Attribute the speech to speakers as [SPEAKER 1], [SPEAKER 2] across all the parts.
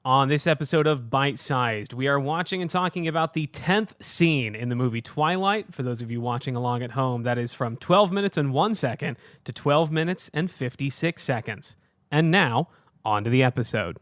[SPEAKER 1] On this episode of Bite Sized, we are watching and talking about the 10th scene in the movie Twilight. For those of you watching along at home, that is from 12 minutes and 1 second to 12 minutes and 56 seconds. And now, on to the episode.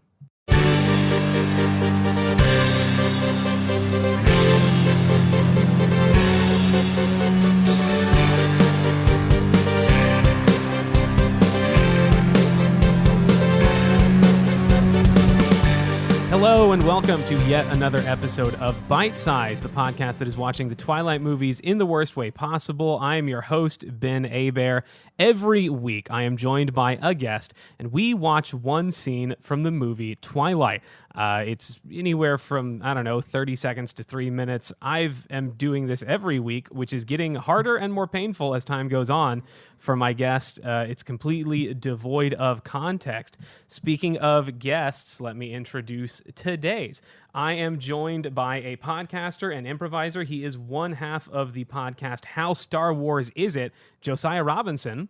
[SPEAKER 1] Hello and welcome to yet another episode of Bite Size, the podcast that is watching the Twilight movies in the worst way possible. I am your host, Ben Abear. Every week I am joined by a guest, and we watch one scene from the movie Twilight. It's anywhere from, 30 seconds to 3 minutes. I am doing this every week, which is getting harder and more painful as time goes on for my guest. It's completely devoid of context. Speaking of guests, let me introduce today's. I am joined by a podcaster and improviser. He is one half of the podcast How Star Wars Is It? Josiah Robinson.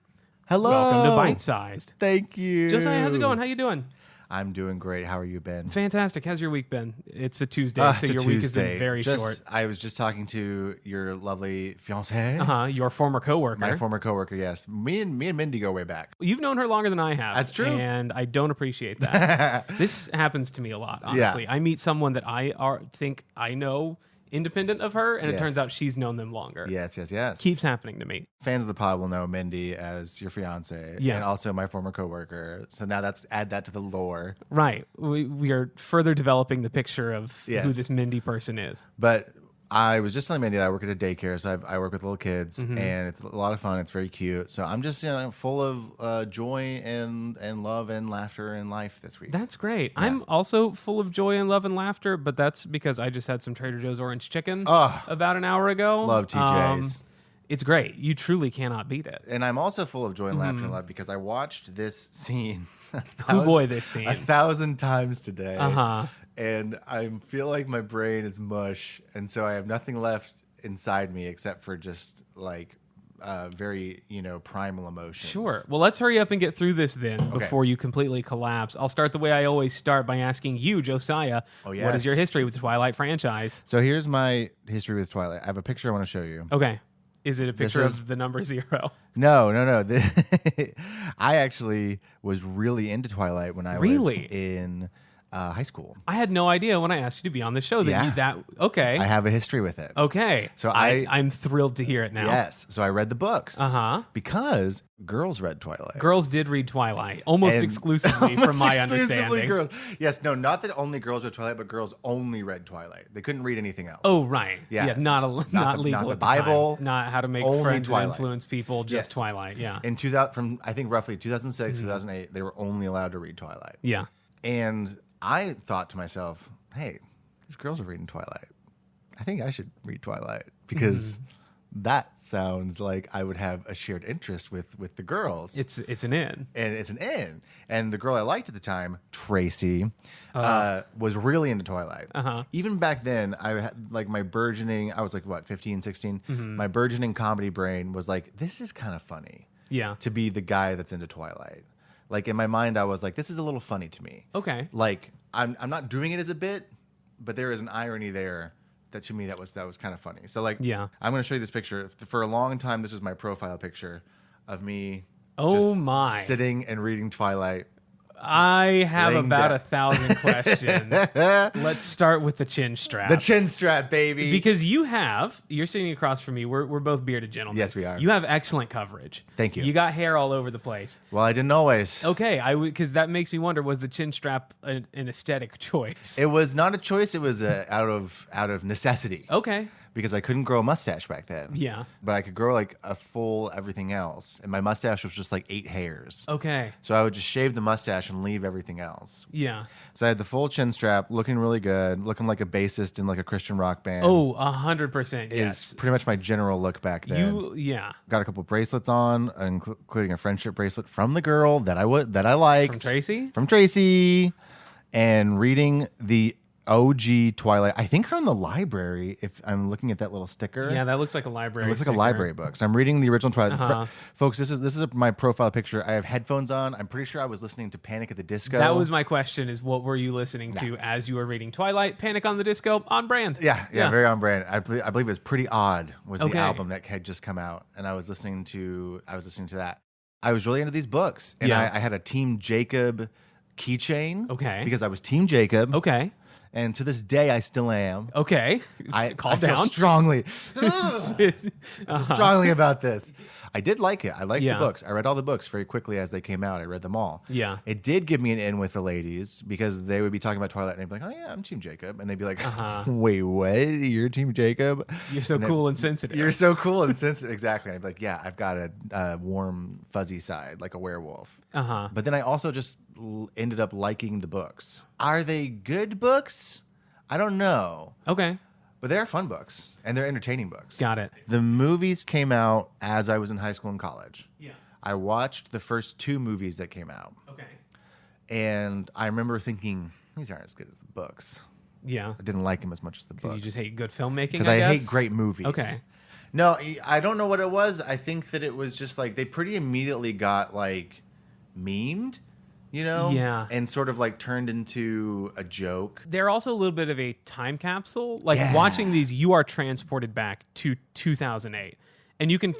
[SPEAKER 2] Hello.
[SPEAKER 1] Welcome to Bite Sized.
[SPEAKER 2] Thank you.
[SPEAKER 1] Josiah, how's it going? How you doing?
[SPEAKER 2] I'm doing great. How are you, Ben?
[SPEAKER 1] Fantastic. How's your week been? It's a Tuesday, so your week has been very short.
[SPEAKER 2] I was just talking to your lovely fiancée.
[SPEAKER 1] Your former coworker.
[SPEAKER 2] My former coworker, yes. Me and Mindy go way back.
[SPEAKER 1] You've known her longer than I have.
[SPEAKER 2] That's true.
[SPEAKER 1] And I don't appreciate that. This happens to me a lot, honestly.
[SPEAKER 2] Yeah.
[SPEAKER 1] I meet someone that I think I know independent of her, and it
[SPEAKER 2] Yes.
[SPEAKER 1] turns out she's known them longer.
[SPEAKER 2] Yes.
[SPEAKER 1] Keeps happening to me.
[SPEAKER 2] Fans of the pod will know Mindy as your fiancée.
[SPEAKER 1] Yeah.
[SPEAKER 2] And also my former coworker. So now add that to the lore.
[SPEAKER 1] Right. We are further developing the picture of who
[SPEAKER 2] Yes.
[SPEAKER 1] this Mindy person is.
[SPEAKER 2] But I was just telling Mindy that I work at a daycare, so I work with little kids, and it's a lot of fun. It's very cute. So I'm just full of joy and love and laughter in life this week.
[SPEAKER 1] That's great. Yeah. I'm also full of joy and love and laughter, but that's because I just had some Trader Joe's orange chicken about an hour ago.
[SPEAKER 2] Love TJ's.
[SPEAKER 1] It's great. You truly cannot beat it.
[SPEAKER 2] And I'm also full of joy and laughter and love because I watched this scene
[SPEAKER 1] this scene
[SPEAKER 2] 1,000 times today.
[SPEAKER 1] Uh-huh.
[SPEAKER 2] And I feel like my brain is mush, and so I have nothing left inside me except for just like very primal emotions.
[SPEAKER 1] Sure. Well, let's hurry up and get through this then before you completely collapse. I'll start the way I always start by asking you, Josiah,
[SPEAKER 2] yes.
[SPEAKER 1] What is your history with the Twilight franchise?
[SPEAKER 2] So here's my history with Twilight. I have a picture I want to show you.
[SPEAKER 1] Okay. Is it a picture of the number 0?
[SPEAKER 2] No. I actually was really into Twilight when I was in high school.
[SPEAKER 1] I had no idea when I asked you to be on the show that okay.
[SPEAKER 2] I have a history with it.
[SPEAKER 1] Okay.
[SPEAKER 2] So
[SPEAKER 1] I'm thrilled to hear it now.
[SPEAKER 2] Yes. So I read the books. Because girls read Twilight.
[SPEAKER 1] Girls did read Twilight almost exclusively from my understanding.
[SPEAKER 2] Girls. Yes. No, not that only girls read Twilight, but girls only read Twilight. They couldn't read anything else.
[SPEAKER 1] Oh, right.
[SPEAKER 2] Yeah.
[SPEAKER 1] Not legal
[SPEAKER 2] not the
[SPEAKER 1] at the
[SPEAKER 2] Bible.
[SPEAKER 1] time. Not how to make
[SPEAKER 2] Only
[SPEAKER 1] friends
[SPEAKER 2] Twilight.
[SPEAKER 1] and influence people, just
[SPEAKER 2] Yes.
[SPEAKER 1] Twilight. Yeah.
[SPEAKER 2] In 2000, from I think roughly 2006, 2008, they were only allowed to read Twilight.
[SPEAKER 1] Yeah.
[SPEAKER 2] And I thought to myself, hey, these girls are reading Twilight. I think I should read Twilight because that sounds like I would have a shared interest with the girls.
[SPEAKER 1] It's an in.
[SPEAKER 2] And it's an in. And the girl I liked at the time, Tracy, was really into Twilight. Even back then, I had like my burgeoning, I was like, 15, 16? My burgeoning comedy brain was like, this is kind of funny.
[SPEAKER 1] Yeah.
[SPEAKER 2] To be the guy that's into Twilight. Like in my mind, I was like, this is a little funny to me.
[SPEAKER 1] Okay.
[SPEAKER 2] Like I'm not doing it as a bit, but there is an irony there that to me that was kind of funny. So like, I'm going to show you this picture. For a long time, this is my profile picture of me. Sitting and reading Twilight.
[SPEAKER 1] I have about 1,000 questions. Let's start with the chin strap.
[SPEAKER 2] The chin strap, baby.
[SPEAKER 1] Because you're sitting across from me. We're both bearded gentlemen.
[SPEAKER 2] Yes, we are.
[SPEAKER 1] You have excellent coverage.
[SPEAKER 2] Thank you.
[SPEAKER 1] You got hair all over the place.
[SPEAKER 2] Well, I didn't always.
[SPEAKER 1] Okay, because that makes me wonder: was the chin strap an aesthetic choice?
[SPEAKER 2] It was not a choice. It was out of necessity.
[SPEAKER 1] Okay.
[SPEAKER 2] Because I couldn't grow a mustache back then.
[SPEAKER 1] Yeah.
[SPEAKER 2] But I could grow like a full everything else. And my mustache was just like 8 hairs.
[SPEAKER 1] Okay.
[SPEAKER 2] So I would just shave the mustache and leave everything else.
[SPEAKER 1] Yeah.
[SPEAKER 2] So I had the full chin strap, looking really good, looking like a bassist in like a Christian rock band.
[SPEAKER 1] Oh, 100%. Yes.
[SPEAKER 2] Is pretty much my general look back then. Got a couple bracelets on, including a friendship bracelet from the girl that I liked.
[SPEAKER 1] From Tracy?
[SPEAKER 2] From Tracy. And reading the OG Twilight. I think from the library. If I'm looking at that little sticker,
[SPEAKER 1] Yeah, that looks like a library.
[SPEAKER 2] it looks
[SPEAKER 1] sticker.
[SPEAKER 2] like a library book. So I'm reading the original Twilight.
[SPEAKER 1] Uh-huh.
[SPEAKER 2] Folks, this is my profile picture. I have headphones on. I'm pretty sure I was listening to Panic at the Disco.
[SPEAKER 1] That was my question: is what were you listening to as you were reading Twilight? Panic on the Disco, on brand.
[SPEAKER 2] Yeah, very on brand. I believe it was Pretty Odd was the album that had just come out, and I was listening to that. I was really into these books, and I had a Team Jacob keychain.
[SPEAKER 1] Okay.
[SPEAKER 2] Because I was Team Jacob.
[SPEAKER 1] Okay.
[SPEAKER 2] And to this day, I still am.
[SPEAKER 1] Okay. Calm down.
[SPEAKER 2] Feel strongly. Strongly about this. I did like it. I liked the books. I read all the books very quickly as they came out. I read them all.
[SPEAKER 1] Yeah.
[SPEAKER 2] It did give me an in with the ladies because they would be talking about Twilight and I'd be like, oh yeah, I'm Team Jacob. And they'd be like, wait, what? You're Team Jacob?
[SPEAKER 1] You're so cool and sensitive.
[SPEAKER 2] You're so cool and sensitive. Exactly. I'd be like, yeah, I've got a warm, fuzzy side, like a werewolf. But then I also just ended up liking the books. Are they good books? I don't know.
[SPEAKER 1] Okay.
[SPEAKER 2] But they're fun books, and they're entertaining books.
[SPEAKER 1] Got it.
[SPEAKER 2] The movies came out as I was in high school and college.
[SPEAKER 1] Yeah.
[SPEAKER 2] I watched the first 2 movies that came out.
[SPEAKER 1] Okay.
[SPEAKER 2] And I remember thinking, these aren't as good as the books.
[SPEAKER 1] Yeah.
[SPEAKER 2] I didn't like them as much as the books.
[SPEAKER 1] You just hate good filmmaking,
[SPEAKER 2] because I hate great movies.
[SPEAKER 1] Okay.
[SPEAKER 2] No, I don't know what it was. I think that it was just like they pretty immediately got like memed, you know?
[SPEAKER 1] Yeah.
[SPEAKER 2] And sort of like turned into a joke.
[SPEAKER 1] They're also a little bit of a time capsule. Like watching these, you are transported back to 2008. And you can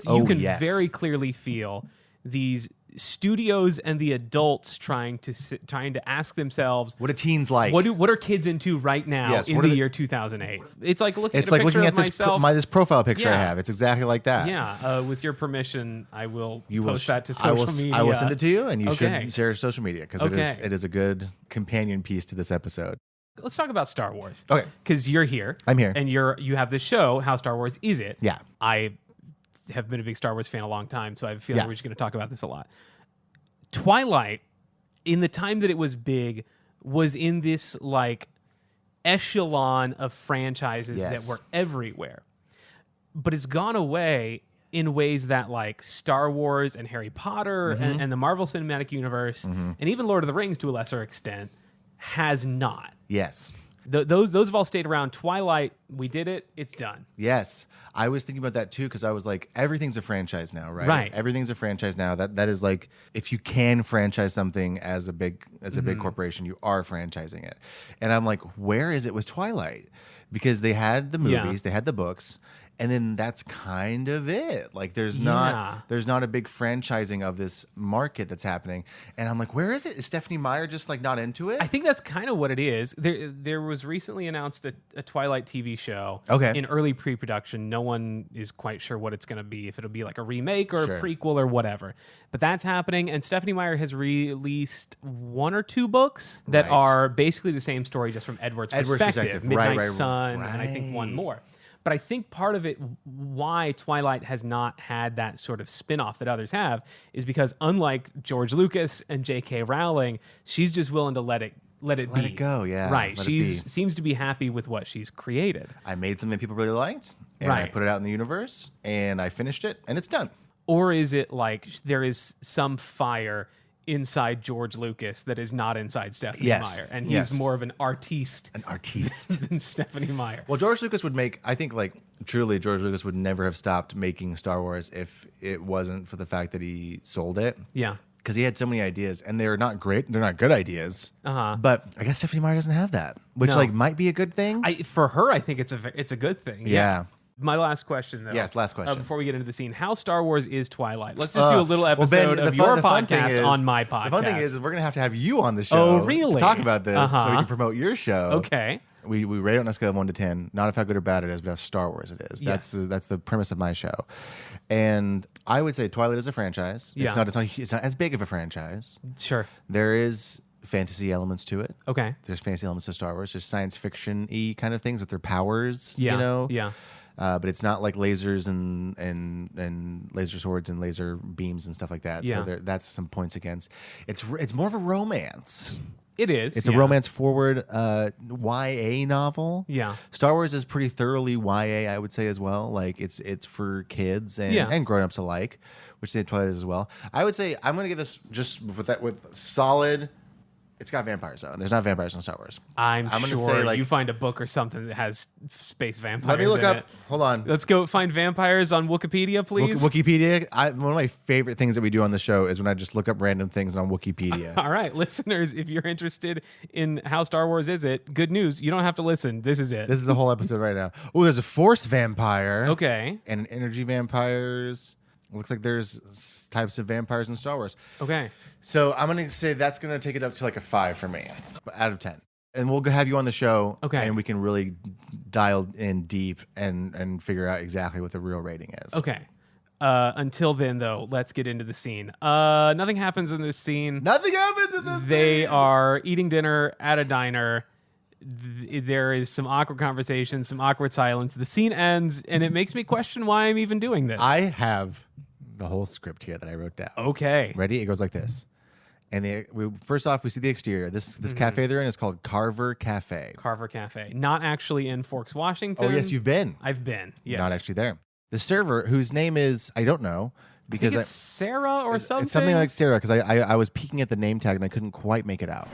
[SPEAKER 1] very clearly feel these studios and the adults trying to ask themselves,
[SPEAKER 2] what are teens like?
[SPEAKER 1] What are kids into right now in the year 2008? It's like looking at a picture of myself.
[SPEAKER 2] This profile picture I have. It's exactly like that.
[SPEAKER 1] Yeah. With your permission, I will post that to social media.
[SPEAKER 2] I will send it to you, and you should share it to social media because it is a good companion piece to this episode.
[SPEAKER 1] Let's talk about Star Wars.
[SPEAKER 2] Okay.
[SPEAKER 1] Because you're here.
[SPEAKER 2] I'm here.
[SPEAKER 1] And you have this show, How Star Wars Is It?
[SPEAKER 2] Yeah.
[SPEAKER 1] I have been a big Star Wars fan a long time, so I feel like we're just going to talk about this a lot. Twilight, in the time that it was big, was in this like echelon of franchises that were everywhere. But it's gone away in ways that like Star Wars and Harry Potter and the Marvel Cinematic Universe and even Lord of the Rings to a lesser extent has not.
[SPEAKER 2] Yes.
[SPEAKER 1] Those have all stayed around. Twilight, we did it. It's done.
[SPEAKER 2] Yes. I was thinking about that too because I was like, everything's a franchise now, right?
[SPEAKER 1] Right.
[SPEAKER 2] Everything's a franchise now. That is like, if you can franchise something as a big corporation, you are franchising it. And I'm like, where is it with Twilight? Because they had the movies, they had the books, and then that's kind of it. Like there's not a big franchising of this market that's happening. And I'm like, where is it? Is Stephanie Meyer just like not into it?
[SPEAKER 1] I think that's kind of what it is. There was recently announced a Twilight TV show in early pre-production. No one is quite sure what it's going to be, if it'll be like a remake or a prequel or whatever. But that's happening, and Stephanie Meyer has released 1 or 2 books that are basically the same story just from Edward's perspective. Midnight Sun, and I think one more. But I think part of it, why Twilight has not had that sort of spin-off that others have, is because unlike George Lucas and J.K. Rowling, she's just willing to let it be.
[SPEAKER 2] Let it go, yeah.
[SPEAKER 1] Right. She seems to be happy with what she's created.
[SPEAKER 2] I made something people really liked, and I put it out in the universe, and I finished it, and it's done.
[SPEAKER 1] Or is it like there is some fire inside George Lucas that is not inside Stephanie Meyer, and he's more of an artiste than Stephanie Meyer.
[SPEAKER 2] Well, George Lucas would make, I think, like truly, George Lucas would never have stopped making Star Wars if it wasn't for the fact that he sold it.
[SPEAKER 1] Yeah,
[SPEAKER 2] because he had so many ideas, and they're not great, they're not good ideas. But I guess Stephanie Meyer doesn't have that, which like might be a good thing.
[SPEAKER 1] For her, I think it's a good thing.
[SPEAKER 2] Yeah.
[SPEAKER 1] My last question, though.
[SPEAKER 2] Yes, last question.
[SPEAKER 1] Before we get into the scene, how Star Wars is Twilight? Let's just do a little episode of your podcast on my podcast.
[SPEAKER 2] The fun thing is we're going to have you on the show.
[SPEAKER 1] Oh, really?
[SPEAKER 2] To talk about this so we can promote your show.
[SPEAKER 1] Okay.
[SPEAKER 2] We rate it on a scale of 1 to 10, not of how good or bad it is, but how Star Wars it is. That's the premise of my show. And I would say Twilight is a franchise.
[SPEAKER 1] Yeah.
[SPEAKER 2] It's not as big of a franchise.
[SPEAKER 1] Sure.
[SPEAKER 2] There is fantasy elements to it.
[SPEAKER 1] Okay.
[SPEAKER 2] There's fantasy elements to Star Wars. There's science fiction-y kind of things with their powers,
[SPEAKER 1] you
[SPEAKER 2] know?
[SPEAKER 1] Yeah.
[SPEAKER 2] But it's not like lasers and laser swords and laser beams and stuff like that.
[SPEAKER 1] Yeah.
[SPEAKER 2] So that's some points against. It's more of a romance.
[SPEAKER 1] It is.
[SPEAKER 2] It's a romance-forward YA novel.
[SPEAKER 1] Yeah.
[SPEAKER 2] Star Wars is pretty thoroughly YA, I would say, as well. Like it's for kids and grown-ups alike, which Twilight is as well. I would say I'm going to give this just with solid It's got vampires though, and there's not vampires in Star Wars.
[SPEAKER 1] I'm sure say, like, you find a book or something that has space vampires.
[SPEAKER 2] Let me look up.
[SPEAKER 1] It.
[SPEAKER 2] Hold on.
[SPEAKER 1] Let's go find vampires on Wikipedia, please.
[SPEAKER 2] Wikipedia. One of my favorite things that we do on the show is when I just look up random things on Wikipedia.
[SPEAKER 1] All right, listeners, if you're interested in how Star Wars is it, good news. You don't have to listen. This is it.
[SPEAKER 2] This is a whole episode right now. Oh, there's a force vampire.
[SPEAKER 1] Okay.
[SPEAKER 2] And energy vampires. Looks like there's types of vampires in Star Wars.
[SPEAKER 1] Okay.
[SPEAKER 2] So I'm going to say that's going to take it up to like a 5 for me out of 10. And we'll have you on the show.
[SPEAKER 1] Okay.
[SPEAKER 2] And we can really dial in deep and figure out exactly what the real rating is.
[SPEAKER 1] Okay. Until then, though, let's get into the scene. Nothing happens in this scene.
[SPEAKER 2] Nothing happens in this scene.
[SPEAKER 1] They are eating dinner at a diner. There is some awkward conversation, some awkward silence. The scene ends, and it makes me question why I'm even doing this.
[SPEAKER 2] I have the whole script here that I wrote down.
[SPEAKER 1] Okay.
[SPEAKER 2] Ready? It goes like this. And first off, we see the exterior. This cafe they're in is called Carver Cafe.
[SPEAKER 1] Carver Cafe. Not actually in Forks, Washington.
[SPEAKER 2] Oh, yes, you've been.
[SPEAKER 1] I've been, yes.
[SPEAKER 2] Not actually there. The server, whose name is, I don't know. Because
[SPEAKER 1] I think it's Sarah or something?
[SPEAKER 2] It's something like Sarah, because I was peeking at the name tag and I couldn't quite make it out.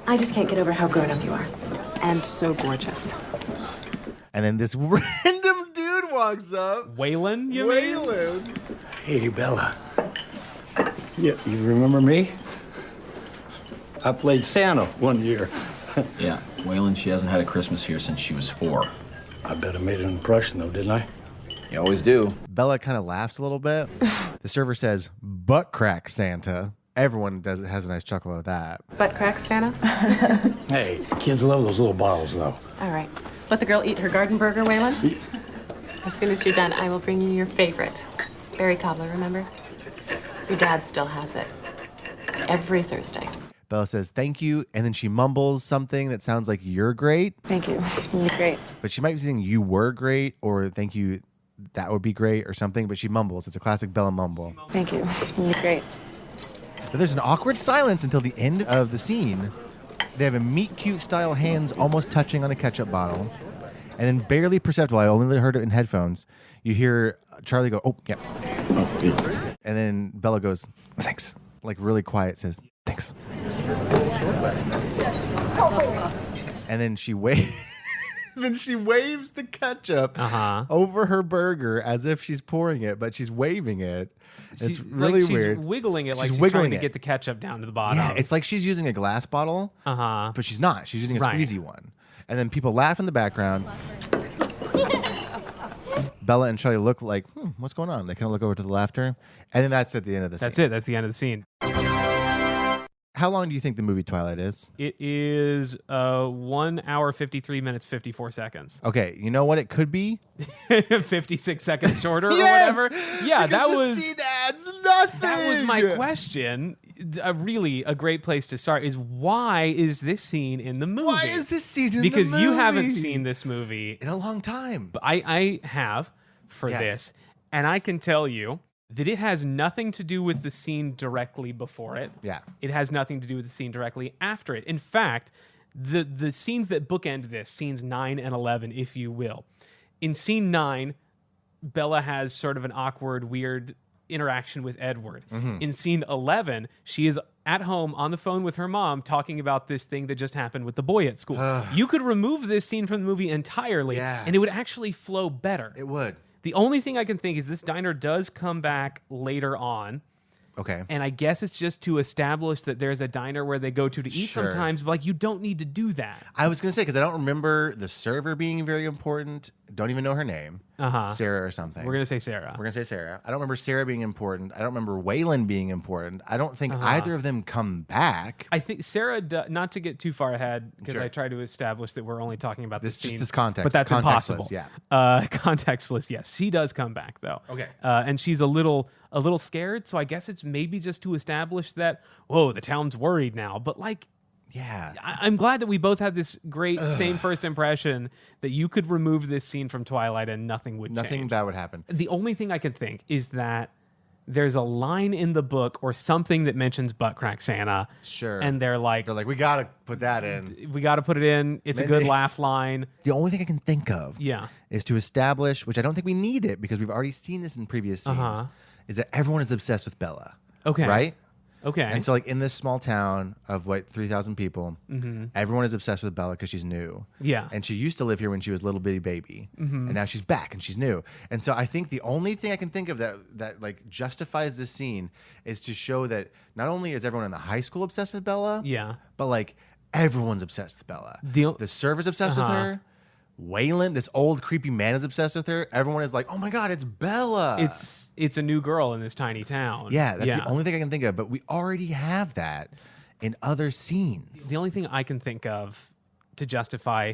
[SPEAKER 3] I just can't get over how grown up you are. And so gorgeous.
[SPEAKER 2] And then this random dude walks up.
[SPEAKER 1] Waylon, you
[SPEAKER 2] Waylon.
[SPEAKER 4] Mean? Hey, Bella. You remember me? I played Santa one year.
[SPEAKER 5] Yeah, Waylon, she hasn't had a Christmas here since she was 4.
[SPEAKER 4] I bet I made an impression, though, didn't I?
[SPEAKER 5] You always do.
[SPEAKER 2] Bella kind of laughs a little bit. The server says, butt crack Santa. Everyone has a nice chuckle at that.
[SPEAKER 3] Butt crack Santa?
[SPEAKER 4] Hey, kids love those little bottles, though.
[SPEAKER 3] All right. Let the girl eat her garden burger, Waylon. As soon as you're done, I will bring you your favorite. Berry cobbler, remember? Your dad still has it. Every Thursday.
[SPEAKER 2] Bella says, thank you. And then she mumbles something that sounds like you're great.
[SPEAKER 3] Thank you. You're great.
[SPEAKER 2] But she might be saying you were great or thank you, that would be great or something. But she mumbles. It's a classic Bella mumble.
[SPEAKER 3] Thank you. You're great.
[SPEAKER 2] But there's an awkward silence until the end of the scene. They have a meet cute style hands almost touching on a ketchup bottle. And then barely perceptible, I only heard it in headphones, you hear Charlie go, oh, yeah.
[SPEAKER 5] Oh, yeah.
[SPEAKER 2] And then Bella goes, thanks. Like really quiet, says, thanks. And then she waves. Then she waves the ketchup over her burger as if she's pouring it, but she's waving it. It's really weird.
[SPEAKER 1] She's wiggling it like she's trying to get the ketchup down to the bottom.
[SPEAKER 2] Yeah, it's like she's using a glass bottle, but she's not. She's using a squeezy one. And then people laugh in the background. Bella and Charlie look like, what's going on? They kind of look over to the laughter. And then that's at the end of the scene.
[SPEAKER 1] That's it. That's the end of the scene.
[SPEAKER 2] How long do you think the movie Twilight is?
[SPEAKER 1] It is 1 hour, 53 minutes, 54 seconds.
[SPEAKER 2] Okay, you know what it could be?
[SPEAKER 1] 56 seconds shorter or whatever. Yeah, that was...
[SPEAKER 2] the scene adds nothing.
[SPEAKER 1] That was my question. Really, a great place to start is why is this scene in the movie?
[SPEAKER 2] Why is this scene in the movie?
[SPEAKER 1] Because you haven't seen this movie.
[SPEAKER 2] In a long time.
[SPEAKER 1] But I have for this, and I can tell you that it has nothing to do with the scene directly before it.
[SPEAKER 2] Yeah.
[SPEAKER 1] It has nothing to do with the scene directly after it. In fact, the scenes that bookend this, scenes 9 and 11, if you will. In scene 9, Bella has sort of an awkward, weird interaction with Edward. In scene 11, she is at home on the phone with her mom talking about this thing that just happened with the boy at school. You could remove this scene from the movie entirely, and it would actually flow better.
[SPEAKER 2] It would.
[SPEAKER 1] The only thing I can think is this diner does come back later on.
[SPEAKER 2] Okay.
[SPEAKER 1] And I guess it's just to establish that there's a diner where they go to eat sometimes, but like you don't need to do that.
[SPEAKER 2] I was going to say, because I don't remember the server being very important. Don't even know her name. Sarah or something.
[SPEAKER 1] We're going to say Sarah.
[SPEAKER 2] We're going to say Sarah. I don't remember Sarah being important. I don't remember Waylon being important. I don't think either of them come back.
[SPEAKER 1] I think Sarah, not to get too far ahead, because I try to establish that we're only talking about this scene.
[SPEAKER 2] Just this context.
[SPEAKER 1] But that's impossible.
[SPEAKER 2] Yeah.
[SPEAKER 1] Contextless, yes. She does come back, though.
[SPEAKER 2] Okay.
[SPEAKER 1] And she's a little scared, so I guess it's maybe just to establish that, whoa, the town's worried now. But like,
[SPEAKER 2] yeah,
[SPEAKER 1] I'm glad that we both had this great same first impression that you could remove this scene from Twilight and nothing would change.
[SPEAKER 2] Nothing bad would happen.
[SPEAKER 1] The only thing I can think is that there's a line in the book or something that mentions butt crack Santa.
[SPEAKER 2] Sure.
[SPEAKER 1] And they're like,
[SPEAKER 2] we got to put that in.
[SPEAKER 1] We got to put it in. It's a good laugh line.
[SPEAKER 2] The only thing I can think of is to establish, which I don't think we need it because we've already seen this in previous scenes, is that everyone is obsessed with Bella.
[SPEAKER 1] Okay.
[SPEAKER 2] Right?
[SPEAKER 1] Okay.
[SPEAKER 2] And so, like, in this small town of, 3,000 people, everyone is obsessed with Bella because she's new.
[SPEAKER 1] Yeah.
[SPEAKER 2] And she used to live here when she was a little bitty baby. And now she's back and she's new. And so I think the only thing I can think of that like, justifies this scene is to show that not only is everyone in the high school obsessed with Bella, but, like, everyone's obsessed with Bella. The server's obsessed with her. Waylon, this old creepy man, is obsessed with her. Everyone is like, "Oh my god, it's Bella!"
[SPEAKER 1] It's a new girl in this tiny town.
[SPEAKER 2] Yeah, that's the only thing I can think of. But we already have that in other scenes.
[SPEAKER 1] The only thing I can think of to justify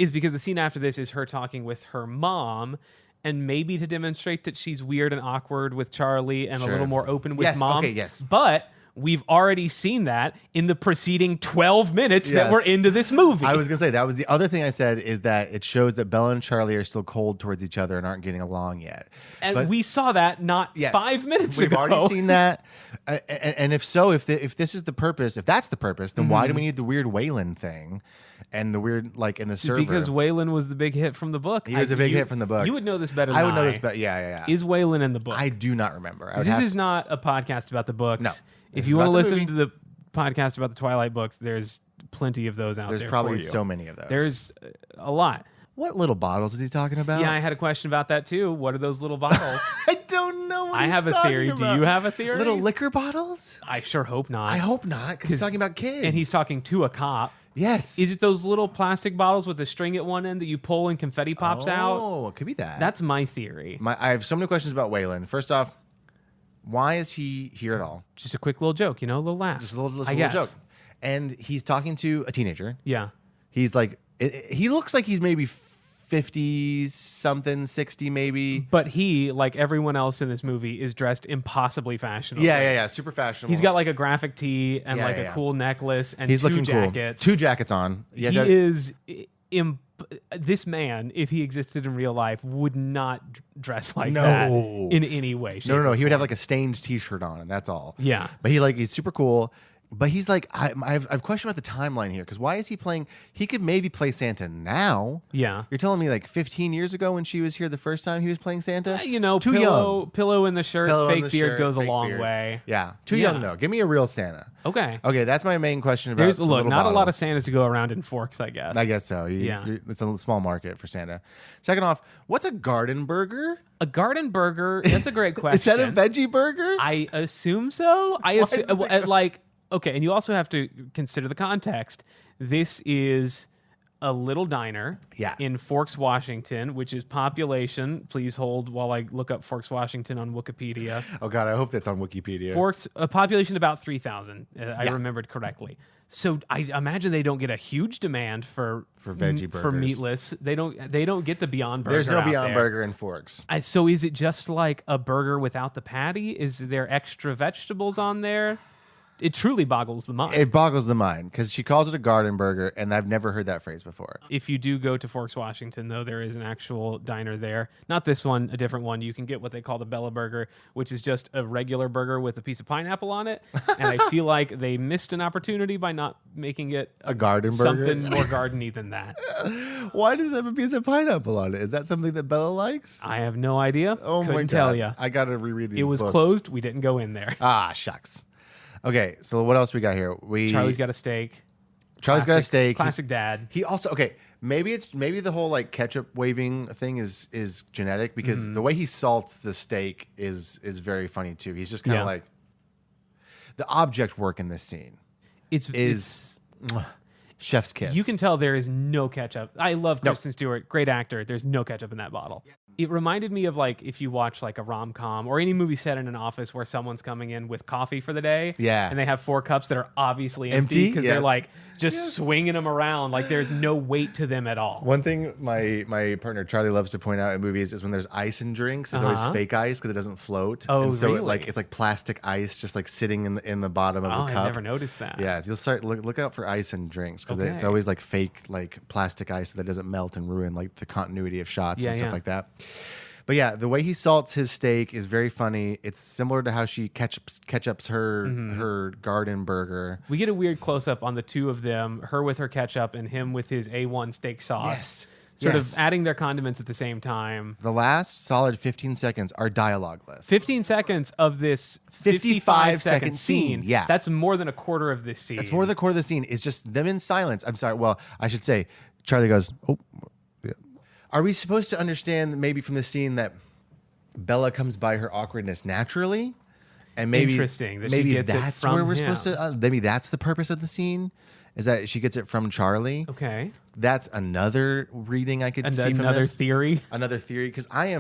[SPEAKER 1] is because the scene after this is her talking with her mom, and maybe to demonstrate that she's weird and awkward with Charlie and a little more open with mom.
[SPEAKER 2] Okay, yes.
[SPEAKER 1] But we've already seen that in the preceding 12 minutes that we're into this movie.
[SPEAKER 2] I was going to say, that was the other thing I said, is that it shows that Bella and Charlie are still cold towards each other and aren't getting along yet.
[SPEAKER 1] And we saw that not 5 minutes ago.
[SPEAKER 2] We've already seen that. And if so, if this is the purpose, if that's the purpose, then why do we need the weird Waylon thing? And the weird, like, in the server.
[SPEAKER 1] Because Waylon was the big hit from the book.
[SPEAKER 2] He was a big hit from the book.
[SPEAKER 1] You would know this better than I.
[SPEAKER 2] would know this better. Yeah.
[SPEAKER 1] Is Waylon in the book?
[SPEAKER 2] I do not remember.
[SPEAKER 1] This is not a podcast about the books.
[SPEAKER 2] No.
[SPEAKER 1] If you want to listen to the podcast about the Twilight books, there's plenty of those out there.
[SPEAKER 2] There's probably
[SPEAKER 1] for you.
[SPEAKER 2] so many of those.
[SPEAKER 1] There's a lot.
[SPEAKER 2] What little bottles is he talking about?
[SPEAKER 1] Yeah, I had a question about that too. What are those little bottles?
[SPEAKER 2] I don't know what
[SPEAKER 1] I have a theory.
[SPEAKER 2] About.
[SPEAKER 1] Do you have a theory?
[SPEAKER 2] Little liquor bottles?
[SPEAKER 1] I sure hope not.
[SPEAKER 2] I hope not, because he's talking about kids.
[SPEAKER 1] And he's talking to a cop.
[SPEAKER 2] Yes.
[SPEAKER 1] Is it those little plastic bottles with a string at one end that you pull and confetti pops out?
[SPEAKER 2] Oh, it could be that.
[SPEAKER 1] That's my theory.
[SPEAKER 2] I have so many questions about Waylon. First off, why is he here at all?
[SPEAKER 1] Just a quick little joke, a little laugh.
[SPEAKER 2] Just a little joke. And he's talking to a teenager.
[SPEAKER 1] Yeah.
[SPEAKER 2] He's like, he looks like he's maybe 50 something, 60 maybe.
[SPEAKER 1] But he, like everyone else in this movie, is dressed impossibly fashionable.
[SPEAKER 2] Yeah, super fashionable.
[SPEAKER 1] He's got like a graphic tee and a cool necklace and
[SPEAKER 2] he's
[SPEAKER 1] two
[SPEAKER 2] looking
[SPEAKER 1] jackets.
[SPEAKER 2] Cool. 2 jackets on.
[SPEAKER 1] Yeah, this man, if he existed in real life, would not dress like that in any way.
[SPEAKER 2] No. He would have like a stained T-shirt on, and that's all.
[SPEAKER 1] Yeah.
[SPEAKER 2] But he's super cool. But he's like, I've questioned about the timeline here, because why is he playing? He could maybe play Santa now.
[SPEAKER 1] Yeah.
[SPEAKER 2] You're telling me like 15 years ago when she was here the first time he was playing Santa?
[SPEAKER 1] Too young. Pillow in the shirt, fake beard goes a long way.
[SPEAKER 2] Yeah. Too young though. Give me a real Santa.
[SPEAKER 1] Okay,
[SPEAKER 2] that's my main question about
[SPEAKER 1] not
[SPEAKER 2] bottles.
[SPEAKER 1] A lot of Santas to go around in Forks, I guess.
[SPEAKER 2] I guess so. It's a small market for Santa. Second off, what's a garden burger?
[SPEAKER 1] A garden burger? That's a great question.
[SPEAKER 2] Is that a veggie burger?
[SPEAKER 1] I assume so. Okay, and you also have to consider the context. This is a little diner in Forks, Washington, which is population. Please hold while I look up Forks, Washington on Wikipedia.
[SPEAKER 2] Oh, God, I hope that's on Wikipedia.
[SPEAKER 1] Forks, a population about 3,000. I remembered correctly. So I imagine they don't get a huge demand for
[SPEAKER 2] veggie burgers.
[SPEAKER 1] For meatless. They don't get the Beyond Burger.
[SPEAKER 2] There's no Beyond Burger in Forks.
[SPEAKER 1] So is it just like a burger without the patty? Is there extra vegetables on there? It truly boggles the mind.
[SPEAKER 2] It boggles the mind, because she calls it a garden burger, and I've never heard that phrase before.
[SPEAKER 1] If you do go to Forks, Washington, though, there is an actual diner there. Not this one, a different one. You can get what they call the Bella Burger, which is just a regular burger with a piece of pineapple on it. And I feel like they missed an opportunity by not making it
[SPEAKER 2] a garden burger?
[SPEAKER 1] Something more gardeny than that.
[SPEAKER 2] Why does it have a piece of pineapple on it? Is that something that Bella likes?
[SPEAKER 1] I have no idea.
[SPEAKER 2] Oh,
[SPEAKER 1] Couldn't
[SPEAKER 2] my God.
[SPEAKER 1] tell you.
[SPEAKER 2] I got to reread these books.
[SPEAKER 1] It was closed. We didn't go in there.
[SPEAKER 2] Ah, shucks. Okay, so what else we got here?
[SPEAKER 1] Charlie's got a steak.
[SPEAKER 2] Got a steak.
[SPEAKER 1] Classic dad.
[SPEAKER 2] He also maybe the whole like ketchup waving thing is genetic, because the way he salts the steak is very funny too. He's just kind of like the object work in this scene. It's chef's kiss.
[SPEAKER 1] You can tell there is no ketchup. I love Kristen Stewart, great actor. There's no ketchup in that bottle. It reminded me of like if you watch like a rom-com or any movie set in an office where someone's coming in with coffee for the day, and they have 4 cups that are obviously empty because they're like just swinging them around like there's no weight to them at all.
[SPEAKER 2] One thing my partner Charlie loves to point out in movies is when there's ice in drinks, it's always fake ice because it doesn't float.
[SPEAKER 1] Oh,
[SPEAKER 2] and so
[SPEAKER 1] really?
[SPEAKER 2] it's like plastic ice just like sitting in the bottom of a cup.
[SPEAKER 1] I never noticed that.
[SPEAKER 2] Yeah, you'll start look out for ice in drinks, because it's always like fake like plastic ice that doesn't melt and ruin like the continuity of shots and stuff like that. But yeah, the way he salts his steak is very funny. It's similar to how she ketchups her garden burger.
[SPEAKER 1] We get a weird close up on the two of them, her with her ketchup and him with his A1 steak sauce.
[SPEAKER 2] Yes.
[SPEAKER 1] sort of adding their condiments at the same time.
[SPEAKER 2] The last solid 15 seconds are dialogueless.
[SPEAKER 1] 15 seconds of this 55-second scene.
[SPEAKER 2] Yeah.
[SPEAKER 1] That's more than a quarter of this scene.
[SPEAKER 2] It's more than a quarter of the scene. It's just them in silence. I'm sorry. Well, I should say, Charlie goes, oh. Yeah. Are we supposed to understand maybe from the scene that Bella comes by her awkwardness naturally? And maybe,
[SPEAKER 1] interesting. That
[SPEAKER 2] maybe
[SPEAKER 1] she gets
[SPEAKER 2] that's
[SPEAKER 1] it from
[SPEAKER 2] where we're
[SPEAKER 1] him.
[SPEAKER 2] supposed to, maybe that's the purpose of the scene, is that she gets it from Charlie.
[SPEAKER 1] Okay.
[SPEAKER 2] That's another reading I could see from
[SPEAKER 1] another
[SPEAKER 2] this.
[SPEAKER 1] theory.
[SPEAKER 2] Another theory, because I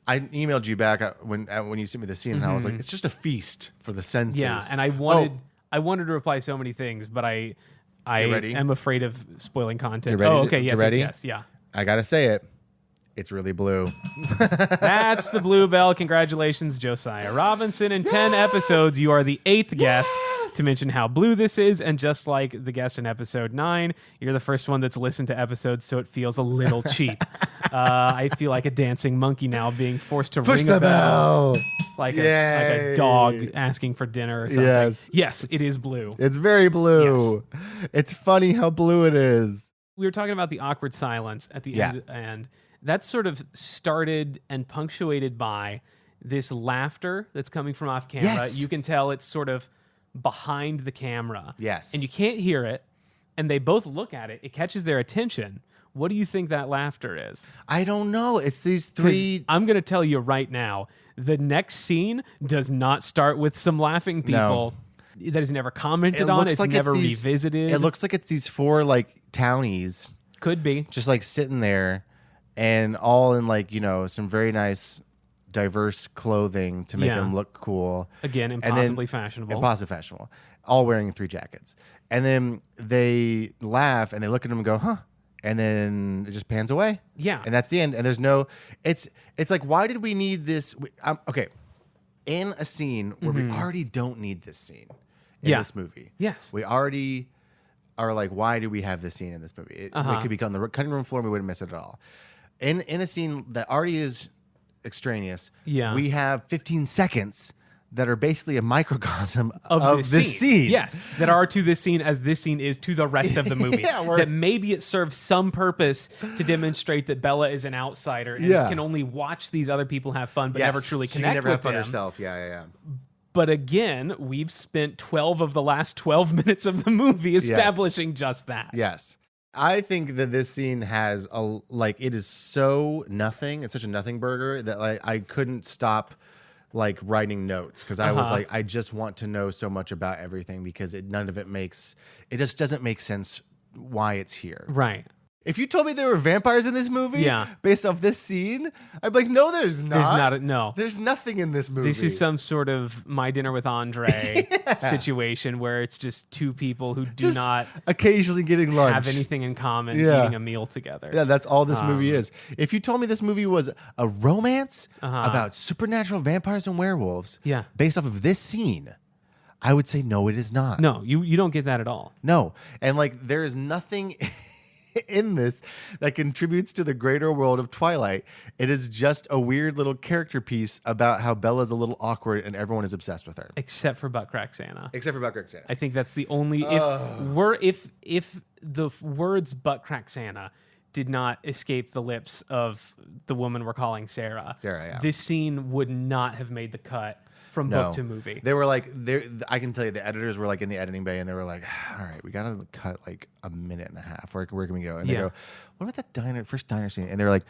[SPEAKER 2] emailed you back when you sent me the scene, and I was like, it's just a feast for the senses.
[SPEAKER 1] Yeah, and I wanted to reply so many things, but I am afraid of spoiling content.
[SPEAKER 2] Ready?
[SPEAKER 1] Oh, okay, yes, yeah.
[SPEAKER 2] I gotta say it. It's really blue.
[SPEAKER 1] That's the blue bell. Congratulations, Josiah Robinson. In 10 episodes, you are the 8th guest to mention how blue this is. And just like the guest in episode 9, you're the first one that's listened to episodes, so it feels a little cheap. I feel like a dancing monkey now being forced to ring a bell. Like a dog asking for dinner or something. Yes, it is blue.
[SPEAKER 2] It's very blue.
[SPEAKER 1] Yes.
[SPEAKER 2] It's funny how blue it is.
[SPEAKER 1] We were talking about the awkward silence at the end, and that's sort of started and punctuated by this laughter that's coming from off camera.
[SPEAKER 2] Yes.
[SPEAKER 1] You can tell it's sort of behind the camera.
[SPEAKER 2] Yes.
[SPEAKER 1] And you can't hear it, and they both look at it. It catches their attention. What do you think that laughter is?
[SPEAKER 2] I don't know. It's these three.
[SPEAKER 1] I'm going to tell you right now, the next scene does not start with some laughing people.
[SPEAKER 2] No.
[SPEAKER 1] That is never commented on. It's never revisited.
[SPEAKER 2] It looks like it's these 4 like townies.
[SPEAKER 1] Could be.
[SPEAKER 2] Just like sitting there and all in like, some very nice diverse clothing to make them look cool.
[SPEAKER 1] Again, impossibly fashionable.
[SPEAKER 2] Impossibly fashionable. All wearing 3 jackets. And then they laugh and they look at them and go, huh? And then it just pans away.
[SPEAKER 1] Yeah.
[SPEAKER 2] And that's the end. And there's no, it's like, why did we need this? Okay. In a scene where we already don't need this scene in this movie.
[SPEAKER 1] Yes.
[SPEAKER 2] We already are like, why do we have this scene in this movie? It could be on the cutting room floor and we wouldn't miss it at all. In a scene that already is extraneous, we have 15 seconds that are basically a microcosm of this scene.
[SPEAKER 1] Yes, that are to this scene as this scene is to the rest of the movie. That maybe it serves some purpose to demonstrate that Bella is an outsider and can only watch these other people have fun but never truly connect with them. She can never have fun
[SPEAKER 2] herself. Yeah.
[SPEAKER 1] But again, we've spent 12 of the last 12 minutes of the movie establishing just that.
[SPEAKER 2] Yes. I think that this scene has it is so nothing. It's such a Nothingburger that I couldn't stop writing notes because I was like, I just want to know so much about everything because none of it just doesn't make sense why it's here.
[SPEAKER 1] Right.
[SPEAKER 2] If you told me there were vampires in this movie based off this scene, I'd be like, no, there's not. There's nothing in this movie.
[SPEAKER 1] This is some sort of My Dinner with Andre situation where it's just 2 people who do not
[SPEAKER 2] occasionally getting lunch,
[SPEAKER 1] have anything in common, eating a meal together.
[SPEAKER 2] Yeah, that's all this movie is. If you told me this movie was a romance about supernatural vampires and werewolves based off of this scene, I would say no, it is not.
[SPEAKER 1] No, you don't get that at all.
[SPEAKER 2] No. And there is nothing in this that contributes to the greater world of Twilight. It is just a weird little character piece about how Bella's a little awkward and everyone is obsessed with her.
[SPEAKER 1] Except for Butt Crack Santa.
[SPEAKER 2] I
[SPEAKER 1] think that's the only if the words Butt Crack Santa did not escape the lips of the woman we're calling Sarah, this scene would not have made the cut from book to movie.
[SPEAKER 2] They were I can tell you the editors were in the editing bay and they were like, all right, we got to cut a minute and a half. Where can we go? And they go, what about that first diner scene? And they're like,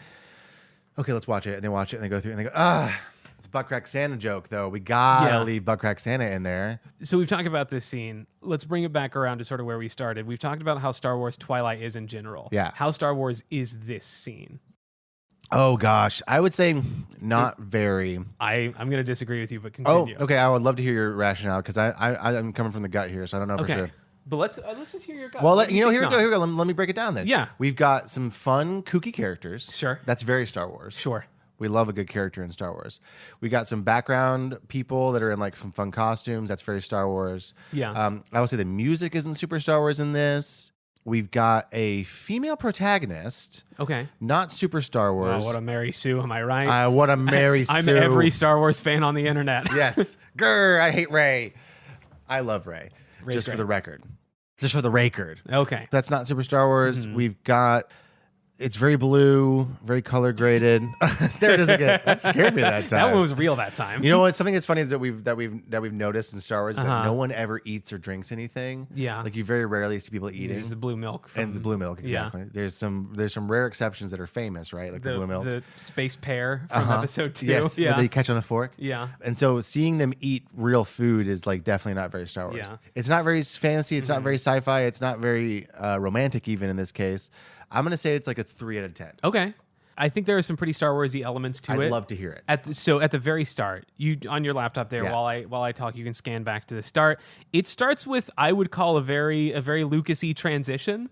[SPEAKER 2] okay, let's watch it. And they watch it and they go through and they go, it's a Butt Crack Santa joke though. We got to leave Butt Crack Santa in there.
[SPEAKER 1] So we've talked about this scene. Let's bring it back around to sort of where we started. We've talked about how Star Wars Twilight is in general.
[SPEAKER 2] Yeah.
[SPEAKER 1] How Star Wars is this scene?
[SPEAKER 2] Oh, gosh. I would say not very.
[SPEAKER 1] I'm going to disagree with you, but continue.
[SPEAKER 2] Oh, okay. I would love to hear your rationale because I'm coming from the gut here, so I don't know for sure.
[SPEAKER 1] But let's just hear your gut.
[SPEAKER 2] Well, here we go. Let me break it down then.
[SPEAKER 1] Yeah.
[SPEAKER 2] We've got some fun, kooky characters.
[SPEAKER 1] Sure.
[SPEAKER 2] That's very Star Wars.
[SPEAKER 1] Sure.
[SPEAKER 2] We love a good character in Star Wars. We got some background people that are in some fun costumes. That's very Star Wars.
[SPEAKER 1] Yeah.
[SPEAKER 2] I would say the music isn't super Star Wars in this. We've got a female protagonist.
[SPEAKER 1] Okay.
[SPEAKER 2] Not super Star Wars.
[SPEAKER 1] Oh, what a Mary Sue, am I right?
[SPEAKER 2] What a Mary Sue.
[SPEAKER 1] I'm every Star Wars fan on the internet.
[SPEAKER 2] Yes. Grr, I hate Rey. I love Rey. Just for the record. Okay. That's not super Star Wars. Mm-hmm. We've got It's very blue, very color graded. There it is again. That scared me that time.
[SPEAKER 1] That one was real that time.
[SPEAKER 2] You know what? Something that's funny is that we've noticed in Star Wars is that no one ever eats or drinks anything.
[SPEAKER 1] Yeah.
[SPEAKER 2] Like you very rarely see people eating.
[SPEAKER 1] There's the blue milk.
[SPEAKER 2] And the blue milk, exactly. Yeah. There's some rare exceptions that are famous, right? Like the blue milk.
[SPEAKER 1] The space pear from episode 2.
[SPEAKER 2] Yes,
[SPEAKER 1] yeah.
[SPEAKER 2] That you catch on a fork.
[SPEAKER 1] Yeah.
[SPEAKER 2] And so seeing them eat real food is like definitely not very Star Wars.
[SPEAKER 1] Yeah.
[SPEAKER 2] It's not very fancy. It's not very sci-fi. It's not very romantic even in this case. I'm going to say it's like a 3 out of 10.
[SPEAKER 1] Okay. I think there are some pretty Star Warsy elements to it.
[SPEAKER 2] I'd love to hear it.
[SPEAKER 1] At the very start, you on your laptop there, while I talk, you can scan back to the start. It starts with, I would call, a very Lucas-y transition.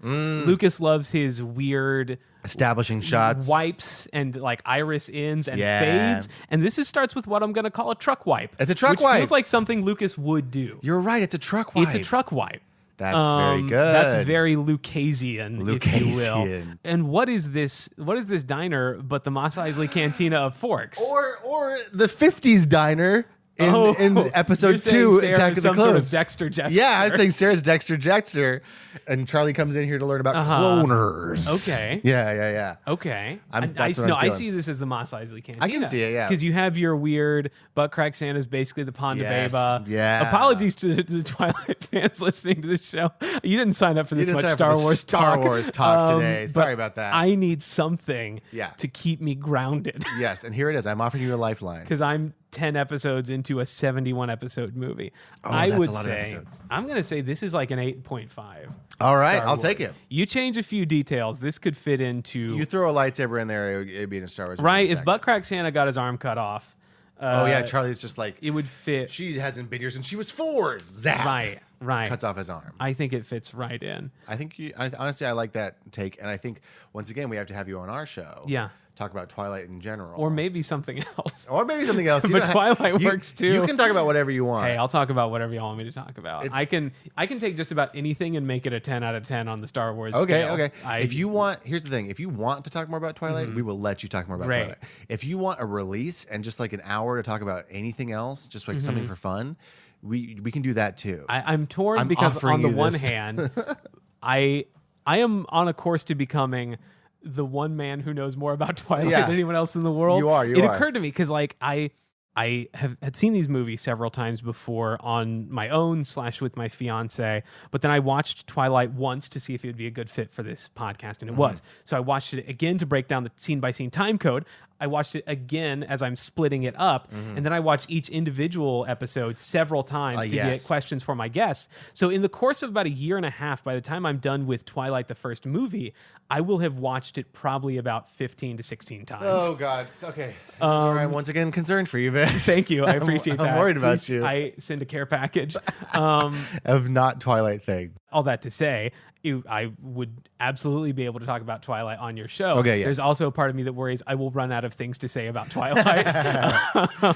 [SPEAKER 1] Lucas loves his weird
[SPEAKER 2] establishing shots,
[SPEAKER 1] wipes, and like iris ins and fades. And this starts with what I'm going to call a truck wipe.
[SPEAKER 2] It's a truck wipe.
[SPEAKER 1] Which feels like something Lucas would do.
[SPEAKER 2] You're right. It's a truck wipe.
[SPEAKER 1] It's a truck wipe.
[SPEAKER 2] That's very good.
[SPEAKER 1] That's very Lucasian, if you will. And what is this diner but the Mos Eisley Cantina of Forks?
[SPEAKER 2] Or the 50s diner in episode 2, Attack of the Clones.
[SPEAKER 1] Sort of Dexter Jetster.
[SPEAKER 2] Yeah, I'm saying Sarah's Dexter Jetster, and Charlie comes in here to learn about cloners.
[SPEAKER 1] Okay.
[SPEAKER 2] Yeah.
[SPEAKER 1] Okay.
[SPEAKER 2] I
[SPEAKER 1] see this as the Mos Eisley Cantina.
[SPEAKER 2] I can see it, yeah.
[SPEAKER 1] Because you have your weird butt crack Santa's basically the Ponda Beba.
[SPEAKER 2] Yeah.
[SPEAKER 1] Apologies to the Twilight fans listening to this show. You didn't sign up for this much Star Wars talk
[SPEAKER 2] today. Sorry about that.
[SPEAKER 1] I need something to keep me grounded.
[SPEAKER 2] Yes, and here it is. I'm offering you a lifeline.
[SPEAKER 1] Because I'm 10 episodes into a 71 episode movie.
[SPEAKER 2] That's a lot of episodes.
[SPEAKER 1] I'm going to say this is like an 8.5.
[SPEAKER 2] All right, I'll take it.
[SPEAKER 1] You change a few details. This could fit into...
[SPEAKER 2] You throw a lightsaber in there, it'd be in a Star Wars movie.
[SPEAKER 1] Right, if Buttcrack Santa got his arm cut off...
[SPEAKER 2] Charlie's just like...
[SPEAKER 1] It would fit.
[SPEAKER 2] She hasn't been here since she was 4. Zap!
[SPEAKER 1] Right.
[SPEAKER 2] Cuts off his arm.
[SPEAKER 1] I think it fits right in.
[SPEAKER 2] I think honestly, I like that take. And I think, once again, we have to have you on our show.
[SPEAKER 1] Yeah.
[SPEAKER 2] Talk about Twilight in general.
[SPEAKER 1] Or maybe something else.
[SPEAKER 2] But
[SPEAKER 1] Twilight works too.
[SPEAKER 2] You can talk about whatever you want.
[SPEAKER 1] Hey, I'll talk about whatever you want me to talk about. I can take just about anything and make it a 10 out of 10 on the Star Wars scale.
[SPEAKER 2] Okay. If you want, here's the thing. If you want to talk more about Twilight, we will let you talk more about Twilight. If you want a release and just like an hour to talk about anything else, just like something for fun, we can do that too.
[SPEAKER 1] I'm torn because on the one hand, I am on a course to becoming the one man who knows more about Twilight than anyone else in the world.
[SPEAKER 2] You are.
[SPEAKER 1] It occurred to me because like I had seen these movies several times before on my own / with my fiance, but then I watched Twilight once to see if it would be a good fit for this podcast, and it was. So I watched it again to break down the scene by scene time code. I watched it again as I'm splitting it up, and then I watched each individual episode several times to get questions for my guests. So in the course of about a year and a half, by the time I'm done with Twilight, the first movie, I will have watched it probably about 15 to 16 times.
[SPEAKER 2] Oh, God. Okay. This is where I'm once again concerned for you, man.
[SPEAKER 1] Thank you. I appreciate that.
[SPEAKER 2] I'm worried about you.
[SPEAKER 1] I send a care package.
[SPEAKER 2] Of not Twilight thing.
[SPEAKER 1] All that to say, I would absolutely be able to talk about Twilight on your show.
[SPEAKER 2] Okay, yes.
[SPEAKER 1] There's also a part of me that worries I will run out of things to say about Twilight.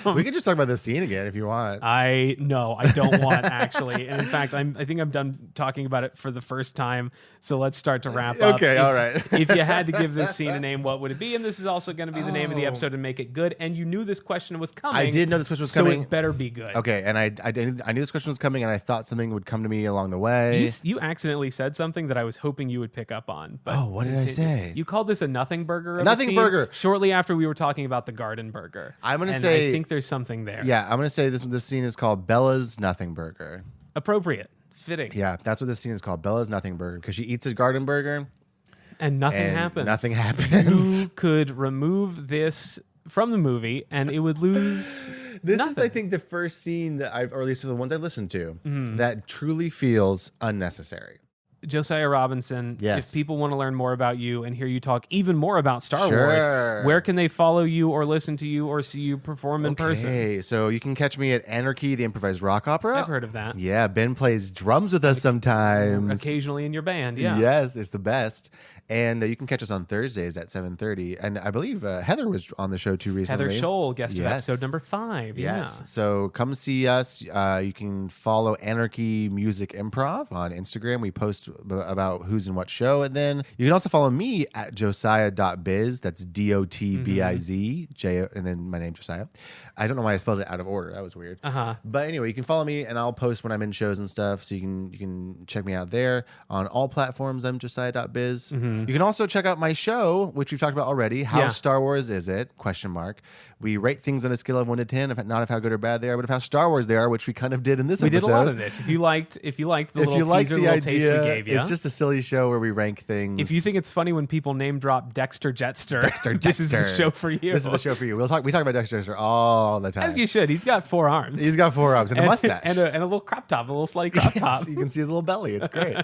[SPEAKER 2] We can just talk about this scene again if you want.
[SPEAKER 1] I don't want, actually. And in fact, I think I'm done talking about it for the first time. So let's start to wrap up.
[SPEAKER 2] Okay, all right.
[SPEAKER 1] If you had to give this scene a name, what would it be? And this is also going to be the name of the episode and make it good. And you knew this question was coming.
[SPEAKER 2] I did know this question was coming.
[SPEAKER 1] So it better be good.
[SPEAKER 2] Okay, and I knew this question was coming, and I thought something would come to me along the way.
[SPEAKER 1] You accidentally said something that I was hoping you would pick up on. But
[SPEAKER 2] what did I say?
[SPEAKER 1] You called this a Nothingburger.
[SPEAKER 2] Nothingburger.
[SPEAKER 1] Shortly after we were talking about the Garden Burger.
[SPEAKER 2] I'm going to say...
[SPEAKER 1] I think there's something there.
[SPEAKER 2] Yeah, I'm going to say this scene is called Bella's Nothingburger.
[SPEAKER 1] Appropriate. Fitting.
[SPEAKER 2] Yeah, that's what this scene is called. Bella's Nothingburger. Because she eats a garden burger.
[SPEAKER 1] And nothing happens.
[SPEAKER 2] Nothing happens.
[SPEAKER 1] You could remove this from the movie and it would lose
[SPEAKER 2] This
[SPEAKER 1] nothing.
[SPEAKER 2] is, I think, the first scene that or at least the ones I listened to, that truly feels unnecessary.
[SPEAKER 1] Josiah Robinson,
[SPEAKER 2] yes.
[SPEAKER 1] If people want to learn more about you and hear you talk even more about Star Wars, where can they follow you or listen to you or see you perform in person?
[SPEAKER 2] Okay, so you can catch me at Anarchy, the Improvised Rock Opera.
[SPEAKER 1] I've heard of that.
[SPEAKER 2] Yeah, Ben plays drums with us sometimes.
[SPEAKER 1] Occasionally in your band, yeah.
[SPEAKER 2] Yes, it's the best. And you can catch us on Thursdays at 7:30. And I believe Heather was on the show too recently.
[SPEAKER 1] Heather Scholl, guest of episode number 5.
[SPEAKER 2] Yes.
[SPEAKER 1] Yeah.
[SPEAKER 2] So come see us. You can follow Anarchy Music Improv on Instagram. We post about who's in what show. And then you can also follow me at josiah.biz. That's DOTBIZ, and then my name, Josiah. I don't know why I spelled it out of order. That was weird. But anyway, you can follow me, and I'll post when I'm in shows and stuff, so you can check me out there. On all platforms, I'm josiah.biz. You can also check out my show, which we've talked about already. How Star Wars is it? ? We rate things on a scale of 1 to 10, not of how good or bad they are, but of how Star Wars they are, which we kind of did in this episode.
[SPEAKER 1] We did a lot of this. If you liked the little teaser, little taste we gave you.
[SPEAKER 2] It's just a silly show where we rank things.
[SPEAKER 1] If you think it's funny when people name drop Dexter Jetster, this is the show for you.
[SPEAKER 2] This is the show for you. We talk about Dexter Jetster all the time.
[SPEAKER 1] As you should. He's got 4 arms.
[SPEAKER 2] He's got 4 arms and a mustache.
[SPEAKER 1] And a little crop top, a little slutty crop top.
[SPEAKER 2] You can see his little belly. It's great.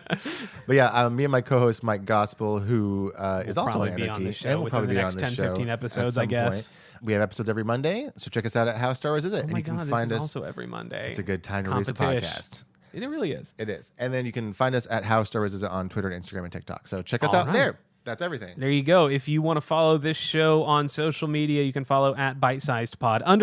[SPEAKER 2] But yeah, me and my co-host Mike Gospel, who is also on Anarchy,
[SPEAKER 1] on the show
[SPEAKER 2] and
[SPEAKER 1] within the next 10, 15 episodes, I guess.
[SPEAKER 2] Point. We have episodes every Monday, so check us out at How Star Wars Is It?
[SPEAKER 1] Oh my God, this is also every Monday.
[SPEAKER 2] It's a good time to release a podcast.
[SPEAKER 1] It really is.
[SPEAKER 2] It is. And then you can find us at How Star Wars Is It on Twitter and Instagram and TikTok. So check us out there. That's everything.
[SPEAKER 1] There you go. If you want to follow this show on social media, you can follow at bitesizedpod_ on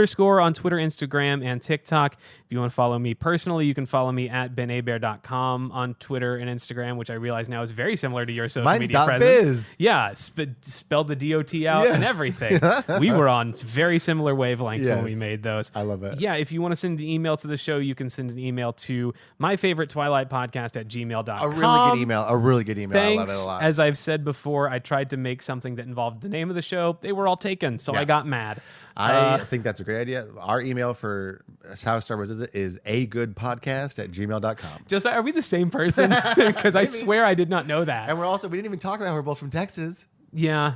[SPEAKER 1] Twitter, Instagram, and TikTok. If you want to follow me personally, you can follow me at benabear.com on Twitter and Instagram, which I realize now is very similar to your social media presence.
[SPEAKER 2] Biz.
[SPEAKER 1] Yeah, spelled the DOT out and everything. We were on very similar wavelengths when we made those.
[SPEAKER 2] I love it.
[SPEAKER 1] Yeah, if you want to send an email to the show, you can send an email to myfavoritetwilightpodcast@gmail.com.
[SPEAKER 2] A really good email.
[SPEAKER 1] Thanks.
[SPEAKER 2] I love it a lot.
[SPEAKER 1] As I've said before, I tried to make something that involved the name of the show. They were all taken, so I got mad.
[SPEAKER 2] I think that's a great idea. Our email for How Star Wars Is It is agoodpodcast@gmail.com.
[SPEAKER 1] Josiah, are we the same person? Because I swear I did not know that.
[SPEAKER 2] And we didn't even talk about how we're both from Texas.
[SPEAKER 1] Yeah.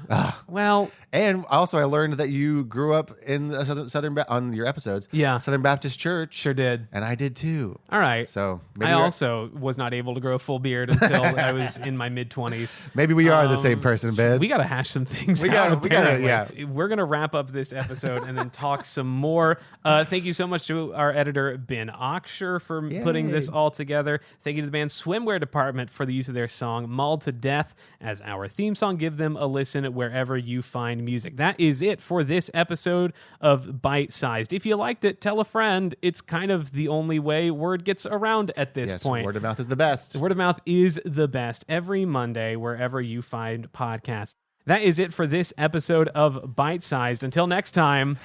[SPEAKER 1] Well,
[SPEAKER 2] and also I learned that you grew up in the Southern on your episodes.
[SPEAKER 1] Yeah.
[SPEAKER 2] Southern Baptist Church.
[SPEAKER 1] Sure did.
[SPEAKER 2] And I did too.
[SPEAKER 1] All right.
[SPEAKER 2] So
[SPEAKER 1] I also was not able to grow a full beard until I was in my mid-20s.
[SPEAKER 2] Maybe we are the same person, Ben.
[SPEAKER 1] We got to hash some things out. We're going to wrap up this episode and then talk some more. Thank you so much to our editor, Ben Oxher, for putting this all together. Thank you to the band's swimwear department for the use of their song Mauled to Death as our theme song. Give them a listen wherever you find music. That is it for this episode of Bite Sized. If you liked it, tell a friend. It's kind of the only way word gets around at this point.
[SPEAKER 2] Word of mouth is the best.
[SPEAKER 1] Word of mouth is the best every Monday, wherever you find podcasts. That is it for this episode of Bite Sized. Until next time.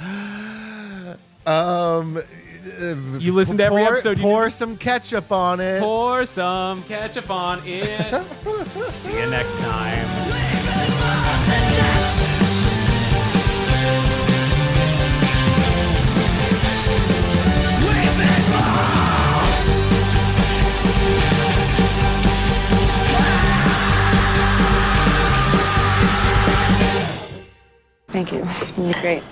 [SPEAKER 1] You listen to every episode.
[SPEAKER 2] Pour some ketchup on it.
[SPEAKER 1] Pour some ketchup on it. See you next time.
[SPEAKER 3] Thank you. You're great.